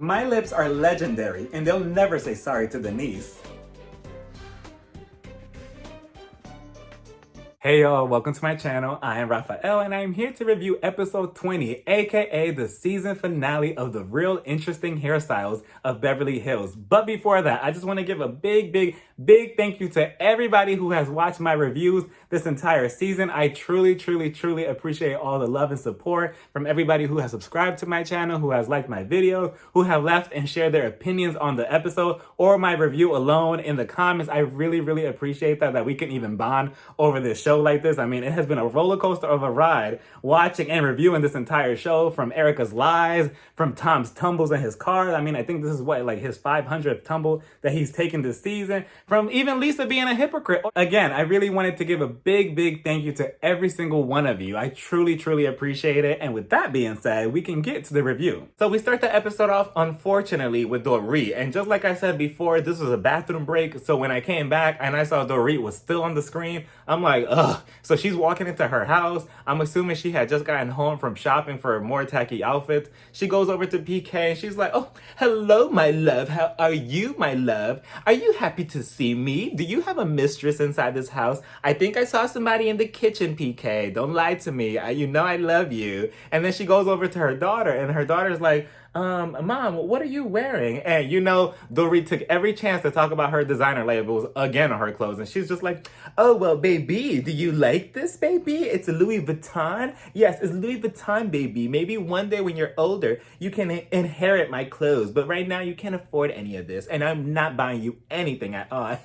My lips are legendary, and they'll never say sorry to Denise. Hey y'all, welcome to my channel. I am Raphael and I am here to review episode 20, aka the season finale of the Real Interesting Hairstyles of Beverly Hills. But before that, I just want to give a big thank you to everybody who has watched my reviews this entire season. I truly appreciate all the love and support from everybody who has subscribed to my channel, who has liked my videos, who have left and shared their opinions on the episode or my review alone in the comments. I really appreciate that we can even bond over this show like this. I mean, it has been a roller coaster of a ride watching and reviewing this entire show, from Erica's lies, from Tom's tumbles in his car. I mean, I think this is what, like his 500th tumble that he's taken this season, from even Lisa being a hypocrite. Again, I really wanted to give a big thank you to every single one of you. I truly appreciate it. And with that being said, we can get to the review. So we start the episode off, unfortunately, with Dorit. And just like I said before, this was a bathroom break. So when I came back and I saw Dorit was still on the screen, I'm like, ugh. So she's walking into her house. I'm assuming she had just gotten home from shopping for more tacky outfits. She goes over to PK and she's like, oh, hello, my love. How are you, my love? Are you happy to see me? Do you have a mistress inside this house? I think I saw somebody in the kitchen, PK. Don't lie to me. You know I love you. And then she goes over to her daughter and her daughter's like, Mom, what are you wearing? And you know, Dorit took every chance to talk about her designer labels again on her clothes. And she's just like, oh, well, baby, do you like this, baby? It's Louis Vuitton. Yes, it's Louis Vuitton, baby. Maybe one day when you're older, you can inherit my clothes. But right now, you can't afford any of this. And I'm not buying you anything at all.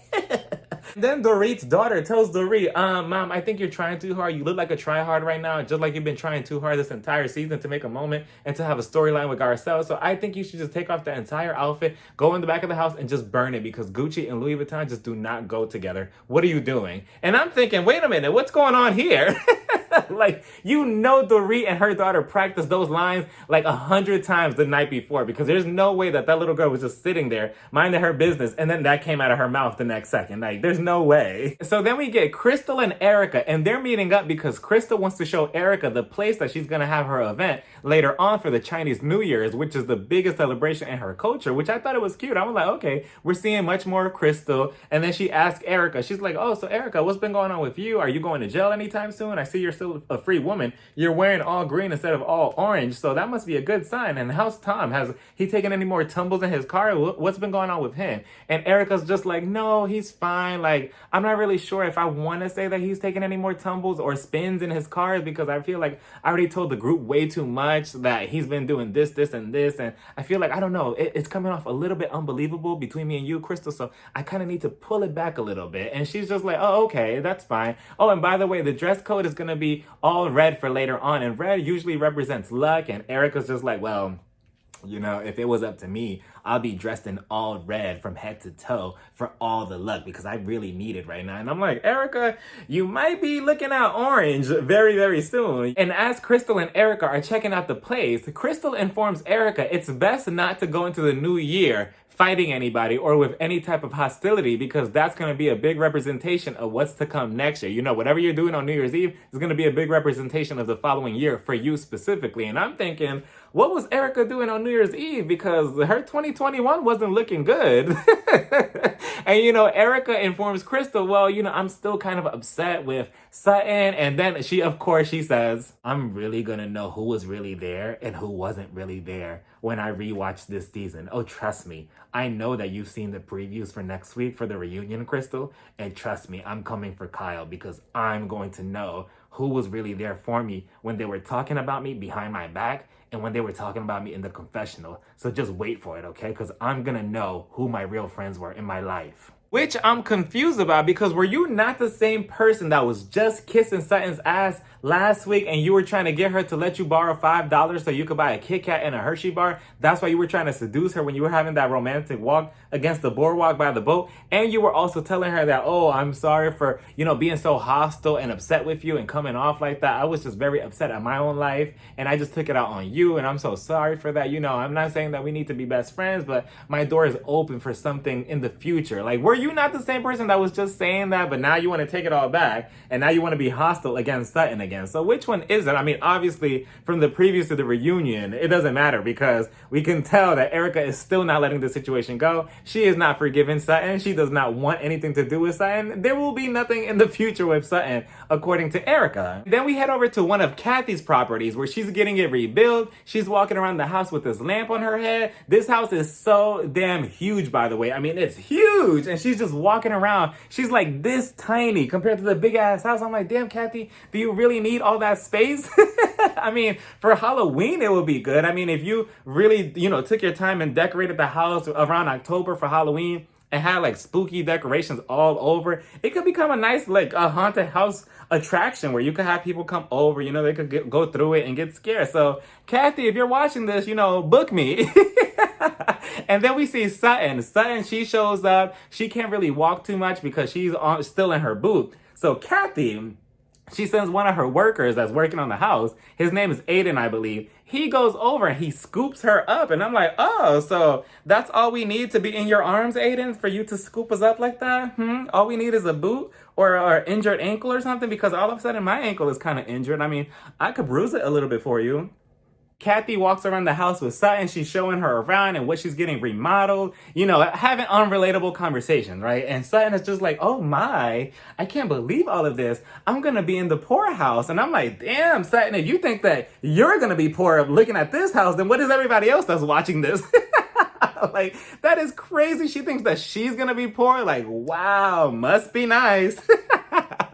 Then Dorit's daughter tells Dorit, Mom, I think you're trying too hard. You look like a tryhard right now, just like you've been trying too hard this entire season to make a moment and to have a storyline with Garcelle. So I think you should just take off the entire outfit, go in the back of the house and just burn it, because Gucci and Louis Vuitton just do not go together. What are you doing? And I'm thinking, wait a minute, what's going on here? Like, you know, Dorit and her daughter practiced those lines like 100 times the night before, because there's no way that little girl was just sitting there minding her business and then that came out of her mouth the next second. Like, there's no way. So then we get Crystal and Erica, and they're meeting up because Crystal wants to show Erica the place that she's gonna have her event later on for the Chinese New Year's, which is the biggest celebration in her culture, which I thought it was cute. I was like, okay, we're seeing much more of Crystal. And then she asks Erica, she's like, oh, so Erica, what's been going on with you? Are you going to jail anytime soon? I see you're still a free woman. You're wearing all green instead of all orange, so that must be a good sign. And how's Tom? Has he taken any more tumbles in his car? What's been going on with him? And Erica's just like, no, he's fine. Like, I'm not really sure if I want to say that he's taking any more tumbles or spins in his cars, because I feel like I already told the group way too much that he's been doing this, and this. And I feel like, I don't know, it's coming off a little bit unbelievable between me and you, Crystal, so I kind of need to pull it back a little bit. And she's just like, oh, okay, that's fine. Oh, and by the way, the dress code is going to be all red for later on, and red usually represents luck. And Erica's just like, well, you know, if it was up to me, I'll be dressed in all red from head to toe for all the luck, because I really need it right now. And I'm like, Erica, you might be looking at orange very soon. And as Crystal and Erica are checking out the place, Crystal informs Erica it's best not to go into the new year fighting anybody or with any type of hostility, because that's going to be a big representation of what's to come next year. You know, whatever you're doing on New Year's Eve is going to be a big representation of the following year for you specifically. And I'm thinking, what was Erica doing on New Year's Eve? Because her 2021 wasn't looking good. And, you know, Erica informs Crystal, well, you know, I'm still kind of upset with Sutton. And then she says, I'm really going to know who was really there and who wasn't really there when I rewatch this season. Oh, trust me. I know that you've seen the previews for next week for the reunion, Crystal. And trust me, I'm coming for Kyle, because I'm going to know who was really there for me when they were talking about me behind my back and when they were talking about me in the confessional. So just wait for it, okay? Because I'm going to know who my real friends were in my life. Which I'm confused about, because were you not the same person that was just kissing Sutton's ass last week and you were trying to get her to let you borrow $5 so you could buy a Kit Kat and a Hershey bar? That's why you were trying to seduce her when you were having that romantic walk against the boardwalk by the boat. And you were also telling her that, oh, I'm sorry for, you know, being so hostile and upset with you and coming off like that. I was just very upset at my own life and I just took it out on you, and I'm so sorry for that. You know, I'm not saying that we need to be best friends, but my door is open for something in the future. Like, were you not the same person that was just saying that, but now you want to take it all back, and now you want to be hostile against Sutton again? So which one is it? I mean, obviously, from the previews to the reunion, it doesn't matter because we can tell that Erica is still not letting the situation go. She is not forgiving Sutton. She does not want anything to do with Sutton. There will be nothing in the future with Sutton, according to Erica. Then we head over to one of Kathy's properties where she's getting it rebuilt. She's walking around the house with this lamp on her head. This house is so damn huge, by the way. I mean, it's huge. And she's just walking around. She's like this tiny compared to the big ass house. I'm like, damn, Kathy, do you really need all that space? I mean, for Halloween, it would be good. I mean, if you really, took your time and decorated the house around October for Halloween and had like spooky decorations all over, it could become a nice, like a haunted house attraction where you could have people come over, they could go through it and get scared. So, Kathy, if you're watching this, book me. And then we see Sutton. Sutton, she shows up. She can't really walk too much because she's still in her boot. So, Kathy, she sends one of her workers that's working on the house. His name is Aiden, I believe. He goes over and he scoops her up. And I'm like, oh, so that's all we need to be in your arms, Aiden, for you to scoop us up like that? All we need is a boot or an injured ankle or something? Because all of a sudden my ankle is kind of injured. I mean, I could bruise it a little bit for you. Kathy walks around the house with Sutton. She's showing her around and what she's getting remodeled, having unrelatable conversations, right? And Sutton is just like, oh my, I can't believe all of this. I'm going to be in the poorhouse. And I'm like, damn, Sutton, if you think that you're going to be poor looking at this house, then what is everybody else that's watching this? Like, that is crazy. She thinks that she's going to be poor. Like, wow, must be nice.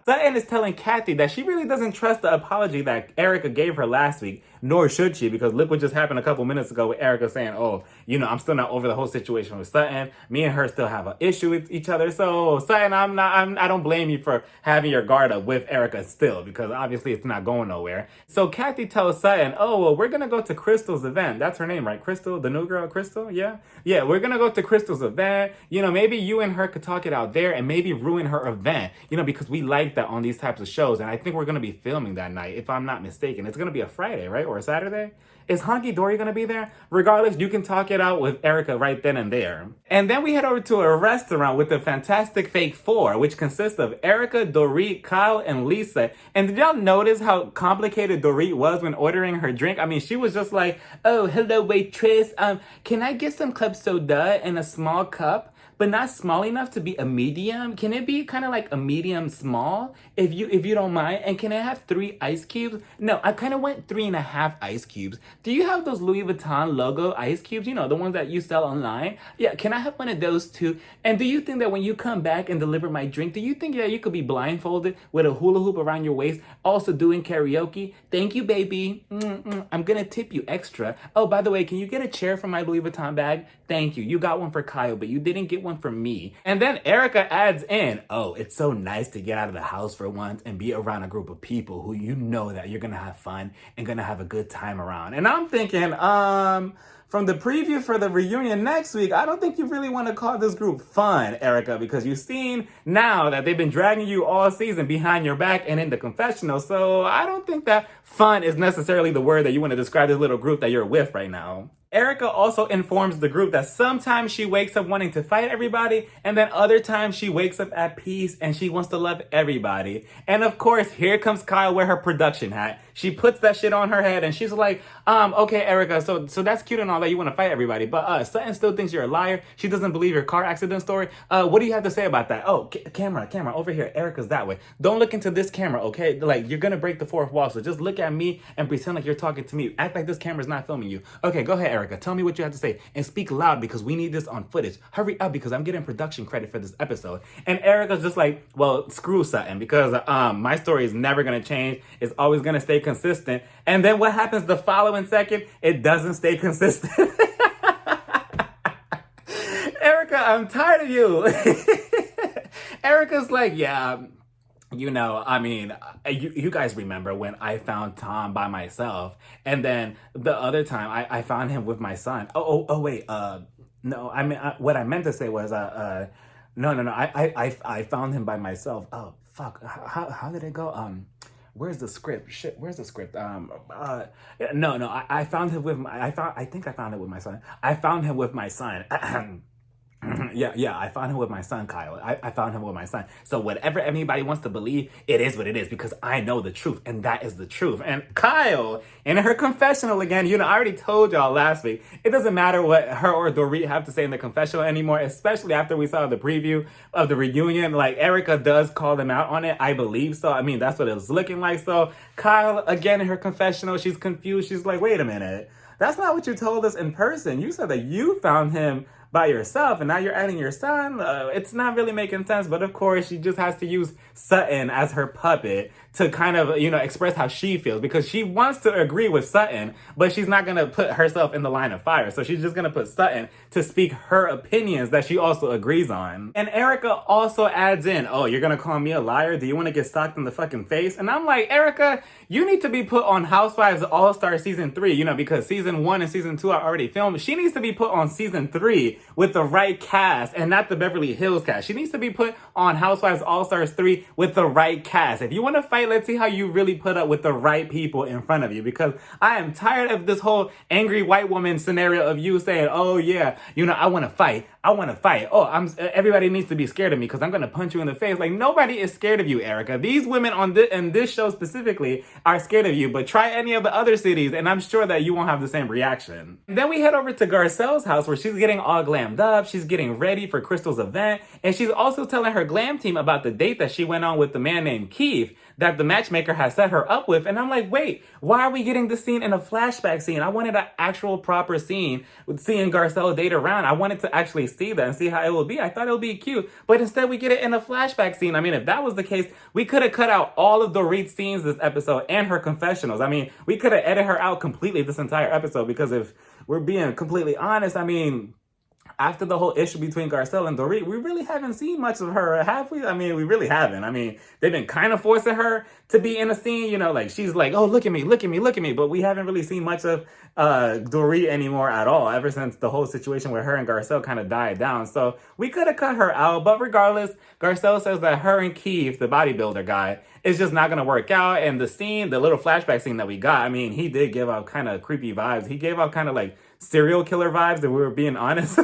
Sutton is telling Kathy that she really doesn't trust the apology that Erica gave her last week, nor should she, because look what just happened a couple minutes ago with Erica saying, oh, I'm still not over the whole situation with Sutton. Me and her still have an issue with each other. So, Sutton, I don't blame you for having your guard up with Erica still, because obviously it's not going nowhere. So, Kathy tells Sutton, oh, well, we're going to go to Crystal's event. That's her name, right? Crystal, the new girl, Crystal? Yeah? Yeah, we're going to go to Crystal's event. Maybe you and her could talk it out there and maybe ruin her event, because we like that on these types of shows. And I think we're going to be filming that night, if I'm not mistaken. It's going to be a Friday, right? Or a Saturday? Is Honky Dory going to be there? Regardless, you can talk it out with Erica right then and there. And then we head over to a restaurant with the Fantastic Fake Four, which consists of Erica, Dorit, Kyle, and Lisa. And did y'all notice how complicated Dorit was when ordering her drink? I mean, she was just like, oh, hello, waitress. Can I get some club soda in a small cup? But not small enough to be a medium. Can it be kind of like a medium small, if you don't mind? And can I have 3 ice cubes? No, I kind of went 3.5 ice cubes. Do you have those Louis Vuitton logo ice cubes? The ones that you sell online? Yeah, can I have one of those too? And do you think that when you come back and deliver my drink, do you think that you could be blindfolded with a hula hoop around your waist, also doing karaoke? Thank you, baby. I'm gonna tip you extra. Oh, by the way, can you get a chair from my Louis Vuitton bag? Thank you. You got one for Kyle, but you didn't get one for me. And then Erica adds in, oh, it's so nice to get out of the house for once and be around a group of people who that you're gonna have fun and gonna have a good time around. And I'm thinking, from the preview for the reunion next week, I don't think you really want to call this group fun, Erica, because you've seen now that they've been dragging you all season behind your back and in the confessional. So I don't think that fun is necessarily the word that you want to describe this little group that you're with right now. Erica also informs the group that sometimes she wakes up wanting to fight everybody, and then other times she wakes up at peace and she wants to love everybody. And of course, here comes Kyle with her production hat. She puts that shit on her head and she's like, okay, Erica, so that's cute and all that you want to fight everybody, but Sutton still thinks you're a liar. She doesn't believe your car accident story. What do you have to say about that? Oh, camera, over here. Erica's that way. Don't look into this camera, okay? Like, you're gonna break the fourth wall, so just look at me and pretend like you're talking to me. Act like this camera's not filming you. Okay, go ahead, Erica. Tell me what you have to say and speak loud because we need this on footage. Hurry up because I'm getting production credit for this episode. And Erica's just like, well, screw Sutton because my story is never gonna change. It's always gonna stay consistent. And then what happens the following second? It doesn't stay consistent. Erica, I'm tired of you. Erica's like, yeah. I mean, you guys remember when I found Tom by myself, and then the other time I found him with my son. Wait, no, I mean, what I meant to say was, no, I found him by myself. Oh, fuck, how did it go? Where's the script? Shit, where's the script? I found him with I think I found it with my son. I found him with my son. Yeah, I found him with my son, Kyle. I found him with my son. So whatever anybody wants to believe, it is what it is because I know the truth and that is the truth. And Kyle, in her confessional again, I already told y'all last week, it doesn't matter what her or Dorit have to say in the confessional anymore, especially after we saw the preview of the reunion. Like, Erica does call them out on it, I believe so. I mean, that's what it was looking like. So Kyle, again, in her confessional, she's confused. She's like, wait a minute. That's not what you told us in person. You said that you found him by yourself and now you're adding your son. It's not really making sense, but of course she just has to use Sutton as her puppet to kind of, express how she feels because she wants to agree with Sutton, but she's not going to put herself in the line of fire. So she's just going to put Sutton to speak her opinions that she also agrees on. And Erica also adds in, oh, you're going to call me a liar? Do you want to get socked in the fucking face? And I'm like, Erica, you need to be put on Housewives All-Star Season 3, because Season 1 and Season 2 are already filmed. She needs to be put on Season 3 with the right cast and not the Beverly Hills cast. She needs to be put on Housewives All-Stars 3 with the right cast. If you want to fight, let's see how you really put up with the right people in front of you, because I am tired of this whole angry white woman scenario of you saying, oh yeah, I want to fight. Oh, everybody needs to be scared of me because I'm going to punch you in the face. Like, nobody is scared of you, Erica. These women in this show specifically are scared of you, but try any of the other cities and I'm sure that you won't have the same reaction. And then we head over to Garcelle's house where she's getting all glammed up. She's getting ready for Crystal's event. And she's also telling her glam team about the date that she went on with the man named Keith that the matchmaker has set her up with. And I'm like, wait, why are we getting this scene in a flashback scene? I wanted an actual proper scene with seeing Garcelle date around. I wanted to actually see that and see how it will be. I thought it would be cute, but instead we get it in a flashback scene. I mean, if that was the case, we could have cut out all of Dorit's scenes this episode and her confessionals. I mean, we could have edited her out completely this entire episode because if we're being completely honest, I mean, after the whole issue between Garcelle and Dorit, we really haven't seen much of her, have we? I mean, we really haven't. I mean, they've been kind of forcing her to be in a scene, like she's like, oh, look at me. But we haven't really seen much of Dorit anymore at all, ever since the whole situation where her and Garcelle kind of died down. So we could have cut her out. But regardless, Garcelle says that her and Keith, the bodybuilder guy, is just not going to work out. And the scene, the little flashback scene that we got, I mean, he did give out kind of creepy vibes. He gave out kind of like serial killer vibes, if we were being honest.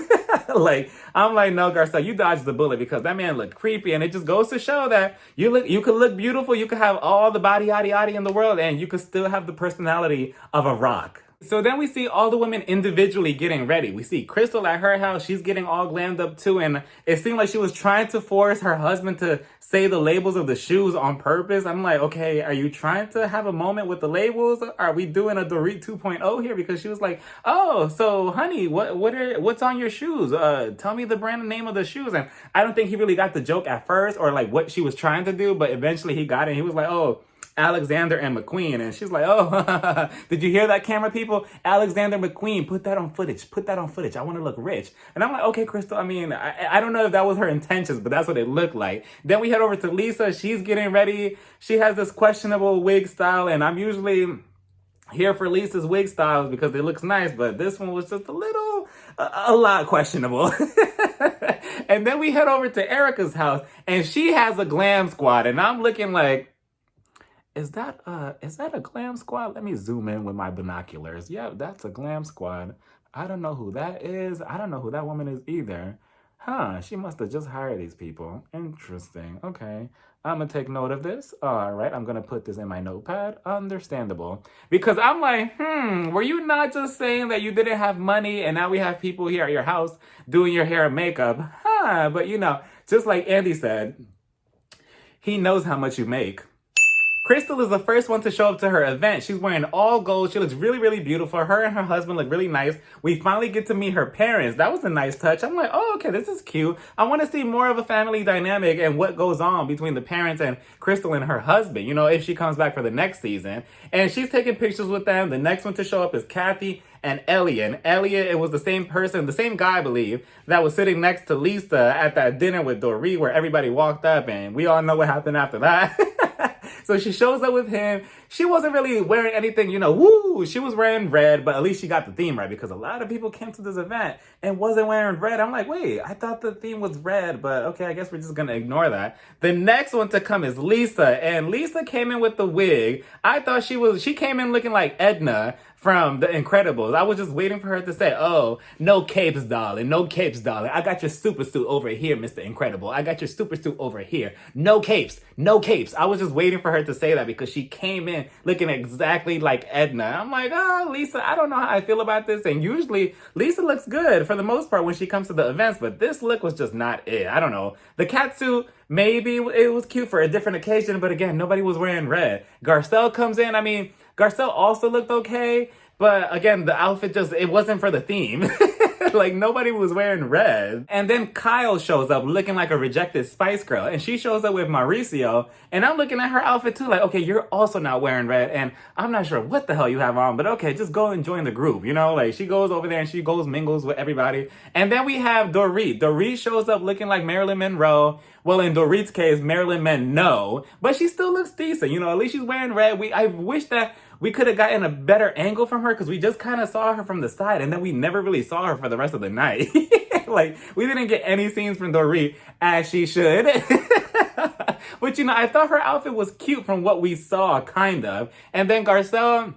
I'm like, no, Garcelle, you dodged the bullet because that man looked creepy. And it just goes to show that you could look beautiful. You could have all the body, yaddy in the world, and you could still have the personality of a rock. So then we see all the women individually getting ready. We see Crystal at her house. She's getting all glammed up too. And it seemed like she was trying to force her husband to say the labels of the shoes on purpose. I'm like, okay, are you trying to have a moment with the labels? Are we doing a Dorit 2.0 here? Because she was like, oh, so honey, what's on your shoes? Tell me the brand name of the shoes. And I don't think he really got the joke at first or like what she was trying to do. But eventually he got it. He was like, oh, Alexander and McQueen. And she's like, oh, did you hear that, camera people? Alexander McQueen, put that on footage. I want to look rich. And I'm like, okay, Crystal, I mean, I don't know if that was her intentions, but that's what it looked like. Then we head over to Lisa. She's getting ready. She has this questionable wig style, and I'm usually here for Lisa's wig styles because it looks nice, but this one was just a lot questionable. And then we head over to Erica's house, and she has a glam squad, and I'm looking like, is that a glam squad? Let me zoom in with my binoculars. Yeah, that's a glam squad. I don't know who that is. I don't know who that woman is either. Huh, she must have just hired these people. Interesting. Okay, I'm gonna take note of this. All right, I'm gonna put this in my notepad. Understandable. Because I'm like, were you not just saying that you didn't have money and now we have people here at your house doing your hair and makeup? Huh, but just like Andy said, he knows how much you make. Crystal is the first one to show up to her event. She's wearing all gold. She looks really, really beautiful. Her and her husband look really nice. We finally get to meet her parents. That was a nice touch. I'm like, oh, okay, this is cute. I want to see more of a family dynamic and what goes on between the parents and Crystal and her husband, if she comes back for the next season. And she's taking pictures with them. The next one to show up is Kathy and Elliot. And Elliot, it was the same person, the same guy, I believe, that was sitting next to Lisa at that dinner with Dorit where everybody walked up, and we all know what happened after that. So she shows up with him. She wasn't really wearing anything, woo. She was wearing red, but at least she got the theme right because a lot of people came to this event and wasn't wearing red. I'm like, wait, I thought the theme was red, but okay, I guess we're just going to ignore that. The next one to come is Lisa, and Lisa came in with the wig. I thought she came in looking like Edna from The Incredibles. I was just waiting for her to say, oh, no capes, darling. No capes, darling. I got your super suit over here, Mr. Incredible. I got your super suit over here. No capes. No capes. I was just waiting for her to say that because she came in looking exactly like Edna. I'm like, oh, Lisa, I don't know how I feel about this. And usually Lisa looks good for the most part when she comes to the events, but this look was just not it. I don't know. The catsuit, maybe it was cute for a different occasion, but again, nobody was wearing red. Garcelle comes in. I mean, Garcelle also looked okay, but again, the outfit it wasn't for the theme. Like, nobody was wearing red. And then Kyle shows up looking like a rejected Spice Girl, and she shows up with Mauricio, and I'm looking at her outfit too, like, okay, you're also not wearing red, and I'm not sure what the hell you have on, but okay, just go and join the group, you know? Like, she goes over there and she mingles with everybody. And then we have Dorit. Dorit shows up looking like Marilyn Monroe. Well, in Dorit's case, Marilyn Monroe, but she still looks decent, you know? At least she's wearing red. I wish that we could have gotten a better angle from her because we just kind of saw her from the side and then we never really saw her for the rest of the night. Like, we didn't get any scenes from Dorit as she should. But, you know, I thought her outfit was cute from what we saw, kind of. And then Garcelle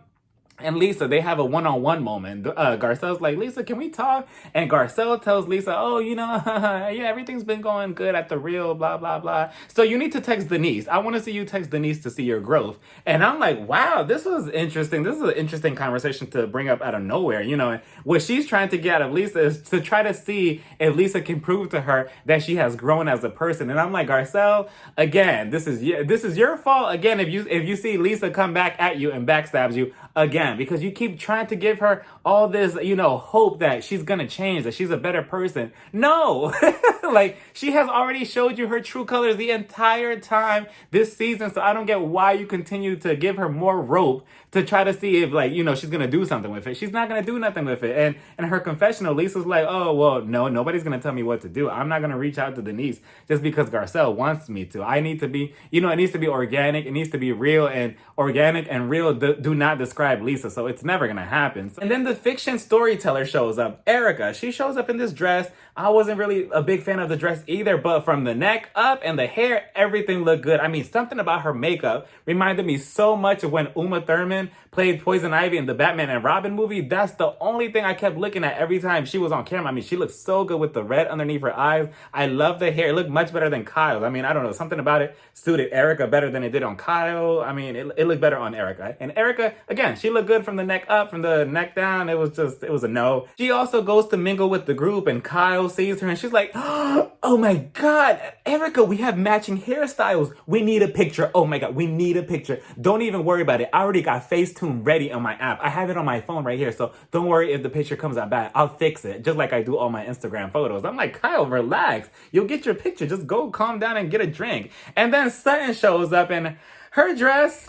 and Lisa, they have a one-on-one moment. Garcelle's like, Lisa, can we talk? And Garcelle tells Lisa, oh, you know, yeah, everything's been going good at the Real, blah, blah, blah. So you need to text Denise. I want to see you text Denise to see your growth. And I'm like, wow, this was interesting. This is an interesting conversation to bring up out of nowhere. You know, what she's trying to get out of Lisa is to try to see if Lisa can prove to her that she has grown as a person. And I'm like, Garcelle, again, this is your fault. Again, if you see Lisa come back at you and backstabs you again, because you keep trying to give her all this, you know, hope that she's gonna change, that she's a better person. No, like, she has already showed you her true colors the entire time this season. So I don't get why you continue to give her more rope to try to see if, like, you know, she's gonna do something with it. She's not gonna do nothing with it. And in her confessional, Lisa's like, oh, well, no, nobody's gonna tell me what to do. I'm not gonna reach out to Denise just because Garcelle wants me to. I need to be, you know, it needs to be organic. It needs to be real, and organic and real do not describe Lisa. So it's never gonna happen. And then the fiction storyteller shows up, Erica. She shows up in this dress. I wasn't really a big fan of the dress either, but from the neck up and the hair, everything looked good. I mean, something about her makeup reminded me so much of when Uma Thurman played Poison Ivy in the Batman and Robin movie. That's the only thing I kept looking at every time she was on camera. I mean, she looked so good with the red underneath her eyes. I love the hair. It looked much better than Kyle's. I mean, I don't know, something about it suited Erica better than it did on Kyle. I mean, it looked better on Erica. And Erica, again, she looked good from the neck up, from the neck down. It was a no. She also goes to mingle with the group, and Kyle sees her and she's like, oh my God, Erica, we have matching hairstyles. We need a picture. Oh my God, we need a picture. Don't even worry about it. I already got Facetune ready on my app. I have it on my phone right here. So don't worry if the picture comes out bad. I'll fix it, just like I do all my Instagram photos. I'm like, Kyle, relax. You'll get your picture. Just go calm down and get a drink. And then Sutton shows up, and her dress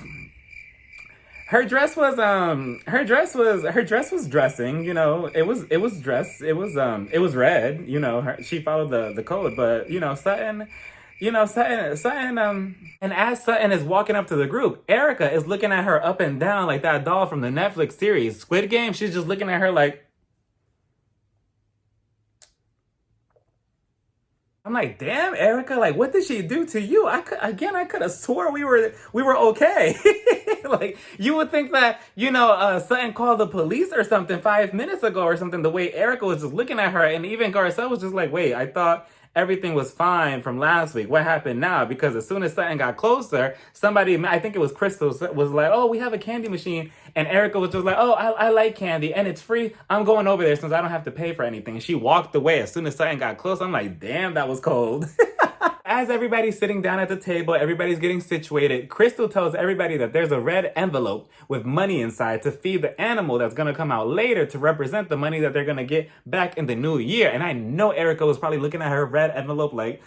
was dressing, you know, it was red, you know, she followed the code, but you know, Sutton, and as Sutton is walking up to the group, Erica is looking at her up and down like that doll from the Netflix series Squid Game. She's just looking at her like, I'm like, damn, Erica, like, what did she do to you? I could have swore we were okay. Like, you would think that, you know, Sutton called the police or something 5 minutes ago or something, the way Erica was just looking at her. And even Garcelle was just like, wait, I thought everything was fine from last week. What happened now? Because as soon as Sutton got closer, somebody, I think it was Crystal, was like, oh, we have a candy machine. And Erica was just like, oh, I like candy and it's free. I'm going over there since I don't have to pay for anything. And she walked away as soon as Sutton got close. I'm like, damn, that was cold. As everybody's sitting down at the table, everybody's getting situated, Crystal tells everybody that there's a red envelope with money inside to feed the animal that's going to come out later to represent the money that they're going to get back in the new year. And I know Erica was probably looking at her red envelope like,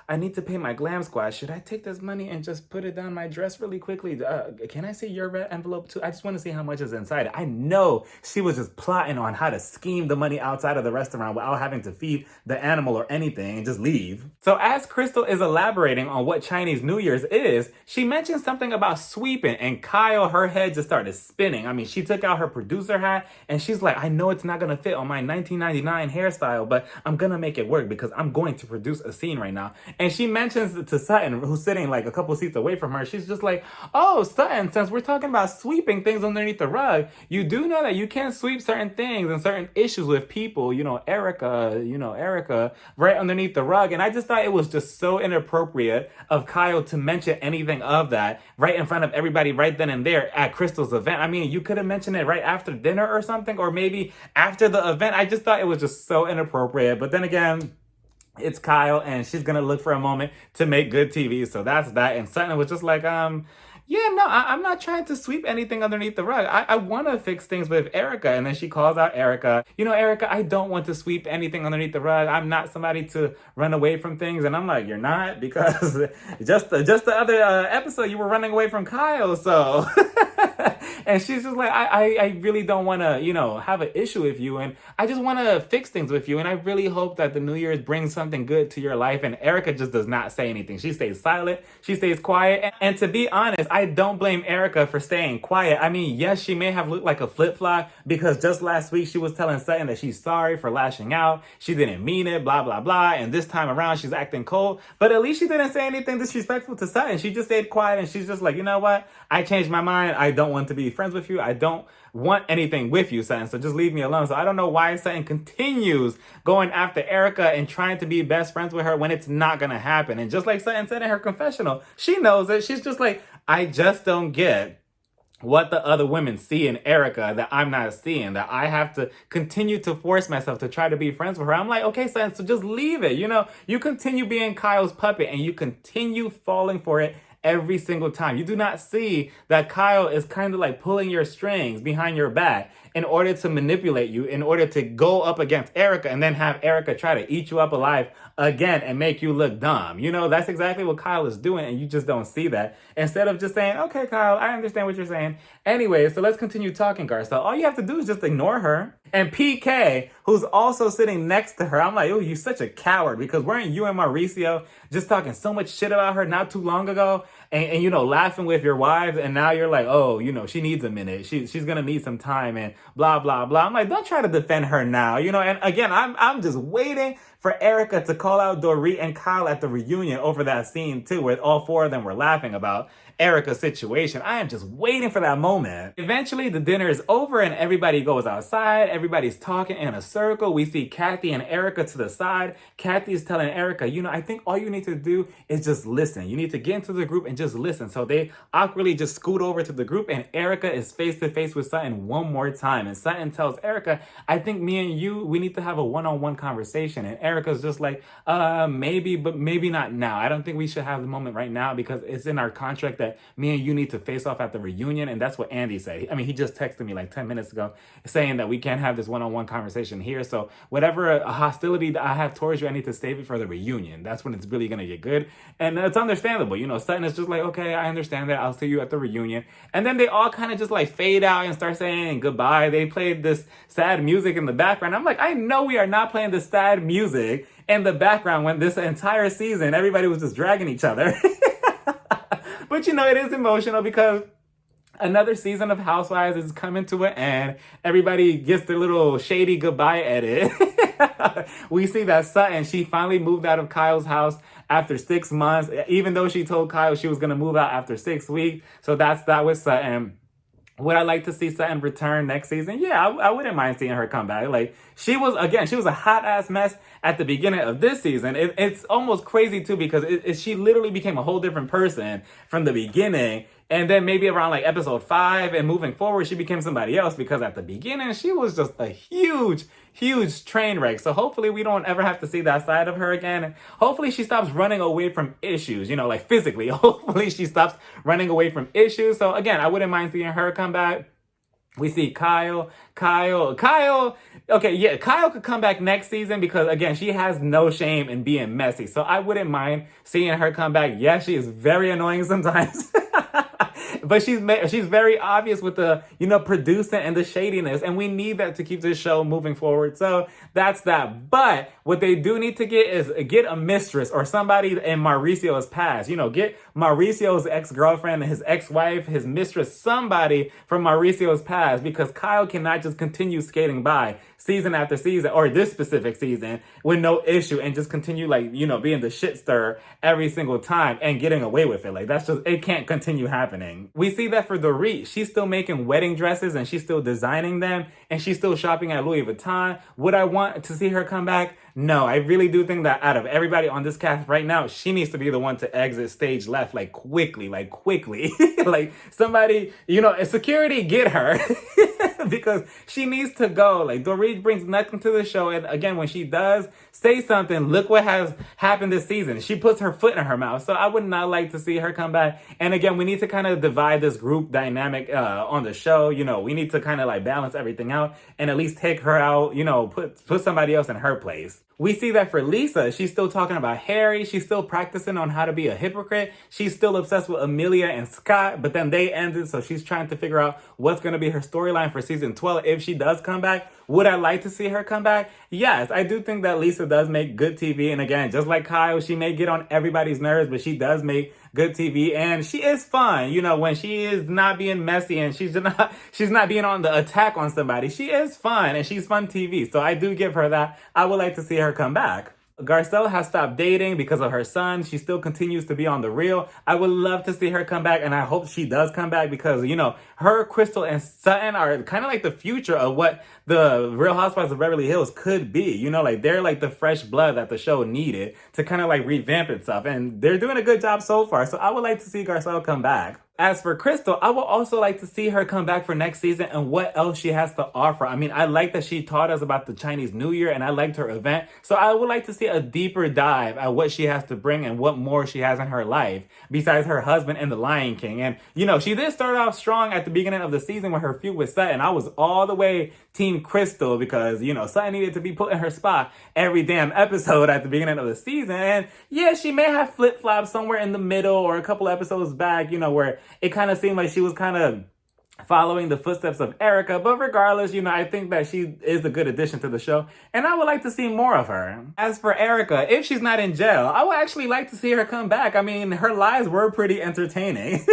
I need to pay my glam squad. Should I take this money and just put it down my dress really quickly? Can I see your red envelope too? I just want to see how much is inside. I know she was just plotting on how to scheme the money outside of the restaurant without having to feed the animal or anything and just leave. So as Crystal is elaborating on what Chinese New Year's is, she mentioned something about sweeping, and Kyle, her head just started spinning. I mean, she took out her producer hat and she's like, I know it's not going to fit on my 1999 hairstyle, but I'm going to make it work because I'm going to produce a scene right now. And she mentions to Sutton, who's sitting like a couple seats away from her, she's just like, oh, Sutton, since we're talking about sweeping things underneath the rug, you do know that you can't sweep certain things and certain issues with people, Erica, right underneath the rug. And I just thought it was just so inappropriate of Kyle to mention anything of that right in front of everybody right then and there at Crystal's event. I mean, you could have mentioned it right after dinner or something, or maybe after the event. I just thought it was just so inappropriate. But then again, it's Kyle, and she's gonna look for a moment to make good TV. So that's that. And Sutton was just like, yeah, no, I'm not trying to sweep anything underneath the rug. I want to fix things with Erica. And then she calls out Erica. Erica, I don't want to sweep anything underneath the rug. I'm not somebody to run away from things. And I'm like, you're not? Because just the other episode, you were running away from Kyle. So... And she's just like, I really don't want to, have an issue with you. And I just want to fix things with you. And I really hope that the New Year's brings something good to your life. And Erica just does not say anything. She stays silent. She stays quiet. And to be honest, I don't blame Erica for staying quiet. I mean, yes, she may have looked like a flip-flop because just last week she was telling Sutton that she's sorry for lashing out. She didn't mean it, blah, blah, blah. And this time around, she's acting cold. But at least she didn't say anything disrespectful to Sutton. She just stayed quiet, and she's just like, you know what? I changed my mind. I don't want to be friends with you. I don't want anything with you, Sutton. So just leave me alone. So I don't know why Sutton continues going after Erica and trying to be best friends with her when it's not going to happen. And just like Sutton said in her confessional, she knows it. She's just like, I just don't get what the other women see in Erica that I'm not seeing, that I have to continue to force myself to try to be friends with her. I'm like, okay, Sutton, so just leave it. You continue being Kyle's puppet and you continue falling for it every single time. You do not see that Kyle is kind of like pulling your strings behind your back in order to manipulate you, in order to go up against Erica and then have Erica try to eat you up alive again and make you look dumb. That's exactly what Kyle is doing, and you just don't see that. Instead of just saying, okay, Kyle, I understand what you're saying. Anyway, so let's continue talking, Garcelle. All you have to do is just ignore her. And PK, who's also sitting next to her, I'm like, oh, you're such a coward, because weren't you and Mauricio just talking so much shit about her not too long ago? And laughing with your wives, and now you're like, oh, she needs a minute. She's gonna need some time, and blah, blah, blah. I'm like, don't try to defend her now, and again, I'm just waiting for Erica to call out Dorit and Kyle at the reunion over that scene too, where all four of them were laughing about Erica's situation. I am just waiting for that moment. Eventually, the dinner is over and everybody goes outside. Everybody's talking in a circle. We see Kathy and Erica to the side. Kathy's telling Erica, I think all you need to do is just listen. You need to get into the group and just listen. So they awkwardly just scoot over to the group, and Erica is face to face with Sutton one more time. And Sutton tells Erica, I think me and you, we need to have a one-on-one conversation. And Erica's just like, maybe, but maybe not now. I don't think we should have the moment right now because it's in our contract that me and you need to face off at the reunion. And that's what Andy said. I mean, he just texted me like 10 minutes ago saying that we can't have this one-on-one conversation here. So whatever hostility that I have towards you, I need to save it for the reunion. That's when it's really going to get good. And it's understandable. Sutton is just like, okay, I understand that. I'll see you at the reunion. And then they all kind of just like fade out and start saying goodbye. They played this sad music in the background. I'm like, I know we are not playing this sad music in the background when this entire season, everybody was just dragging each other. But it is emotional because another season of Housewives is coming to an end. Everybody gets their little shady goodbye edit. We see that Sutton, she finally moved out of Kyle's house after 6 months, even though she told Kyle she was going to move out after 6 weeks. So that's that with Sutton. Would I like to see Sutton return next season? Yeah, I wouldn't mind seeing her come back. Like, she was a hot ass mess at the beginning of this season. It's almost crazy too, because she literally became a whole different person from the beginning. And then maybe around like episode 5 and moving forward, she became somebody else, because at the beginning, she was just a huge train wreck. So hopefully we don't ever have to see that side of her again. And hopefully she stops running away from issues, like physically. Hopefully she stops running away from issues. So again, I wouldn't mind seeing her come back. We see Kyle. Okay, yeah, Kyle could come back next season because, again, she has no shame in being messy. So I wouldn't mind seeing her come back. Yeah, she is very annoying sometimes. But she's very obvious with the, producing and the shadiness, and we need that to keep this show moving forward. So that's that. But what they do need to get a mistress or somebody in Mauricio's past. Get Mauricio's ex-girlfriend, his ex-wife, his mistress, somebody from Mauricio's past, because Kyle cannot just continue skating by season after season, or this specific season, with no issue and just continue being the shit stir every single time and getting away with it. It can't continue happening. We see that for Dorit. She's still making wedding dresses and she's still designing them and she's still shopping at Louis Vuitton. Would I want to see her come back? No, I really do think that out of everybody on this cast right now, she needs to be the one to exit stage left, quickly. Somebody, security, get her. Because she needs to go. Dorit brings nothing to the show. And again, when she does say something, look what has happened this season. She puts her foot in her mouth. So I would not like to see her come back. And again, we need to kind of divide this group dynamic on the show. We need to kind of balance everything out and at least take her out, put somebody else in her place. We see that for Lisa, she's still talking about Harry. She's still practicing on how to be a hypocrite. She's still obsessed with Amelia and Scott, but then they ended, so she's trying to figure out what's going to be her storyline for season 12 if she does come back. Would I like to see her come back? Yes, I do think that Lisa does make good TV. And again, just like Kyle, she may get on everybody's nerves, but she does make good TV. And she is fun, when she is not being messy and she's not being on the attack on somebody. She is fun and she's fun TV. So I do give her that. I would like to see her come back. Garcelle has stopped dating because of her son. She still continues to be on the real. I would love to see her come back, and I hope she does come back because, her, Crystal, and Sutton are kind of like the future of what the Real Housewives of Beverly Hills could be. They're like the fresh blood that the show needed to kind of revamp itself, and they're doing a good job so far. So I would like to see Garcelle come back. As for Crystal, I would also like to see her come back for next season and what else she has to offer. I mean, I like that she taught us about the Chinese New Year and I liked her event. So I would like to see a deeper dive at what she has to bring and what more she has in her life besides her husband and the Lion King. And, she did start off strong at the beginning of the season with her feud with Sutton. I was all the way Team Crystal because, Sutton needed to be put in her spot every damn episode at the beginning of the season. And yeah, she may have flip-flopped somewhere in the middle or a couple episodes back, where it kind of seemed like she was kind of following the footsteps of Erica. But regardless, I think that she is a good addition to the show. And I would like to see more of her. As for Erica, if she's not in jail, I would actually like to see her come back. I mean, her lies were pretty entertaining.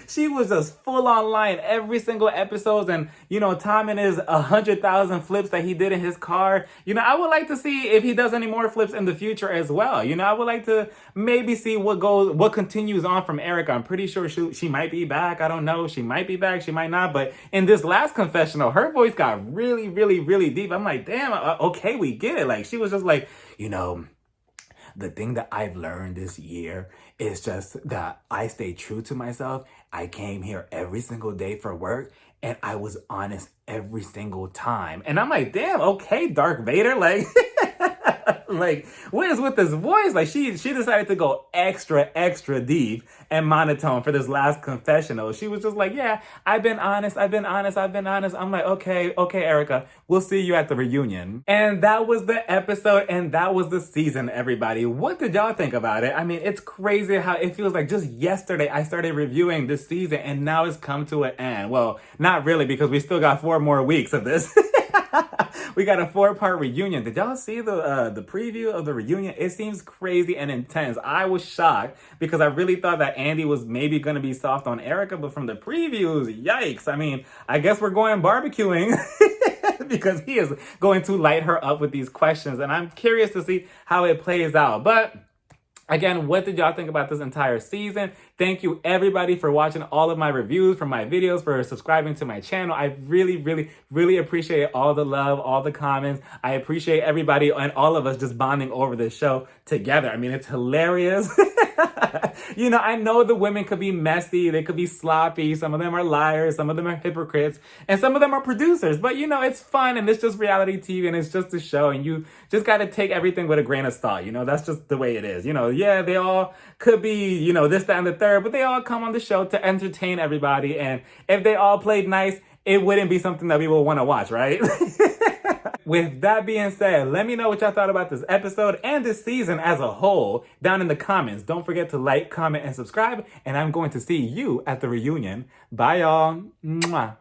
She was just full on lying every single episode. And, Tom and his 100,000 flips that he did in his car. I would like to see if he does any more flips in the future as well. I would like to maybe see what continues on from Erica. I'm pretty sure she might be back. I don't know. She might be back. She might not. But in this last confessional, her voice got really, really, really deep. I'm like, damn, okay, we get it. She was just like, the thing that I've learned this year is just that I stay true to myself. I came here every single day for work and I was honest every single time. And I'm like, damn, okay, Darth Vader. What is with this voice? She decided to go extra, extra deep and monotone for this last confessional. She was just like, yeah, I've been honest. I'm like, okay, Erica, we'll see you at the reunion. And that was the episode and that was the season, everybody. What did y'all think about it? I mean, it's crazy how it feels like just yesterday I started reviewing this season and now it's come to an end. Well, not really, because we still got 4 more weeks of this. We got a 4-part reunion. Did y'all see the preview of the reunion? It seems crazy and intense. I was shocked because I really thought that Andy was maybe going to be soft on Erica, but from the previews, yikes. I mean, I guess we're going barbecuing because he is going to light her up with these questions, and I'm curious to see how it plays out. But again, what did y'all think about this entire season? Thank you everybody for watching all of my reviews, for my videos, for subscribing to my channel. I really, really, really appreciate all the love, all the comments. I appreciate everybody and all of us just bonding over this show together. I mean, it's hilarious. I know the women could be messy. They could be sloppy. Some of them are liars. Some of them are hypocrites. And some of them are producers. But, it's fun and it's just reality TV and it's just a show. And you just got to take everything with a grain of salt. That's just the way it is. Yeah, they all could be, this, that, and the third. But they all come on the show to entertain everybody. And if they all played nice, it wouldn't be something that we will want to watch, right? With that being said, let me know what y'all thought about this episode and this season as a whole down in the comments. Don't forget to like, comment, and subscribe. And I'm going to see you at the reunion. Bye, y'all. Mwah.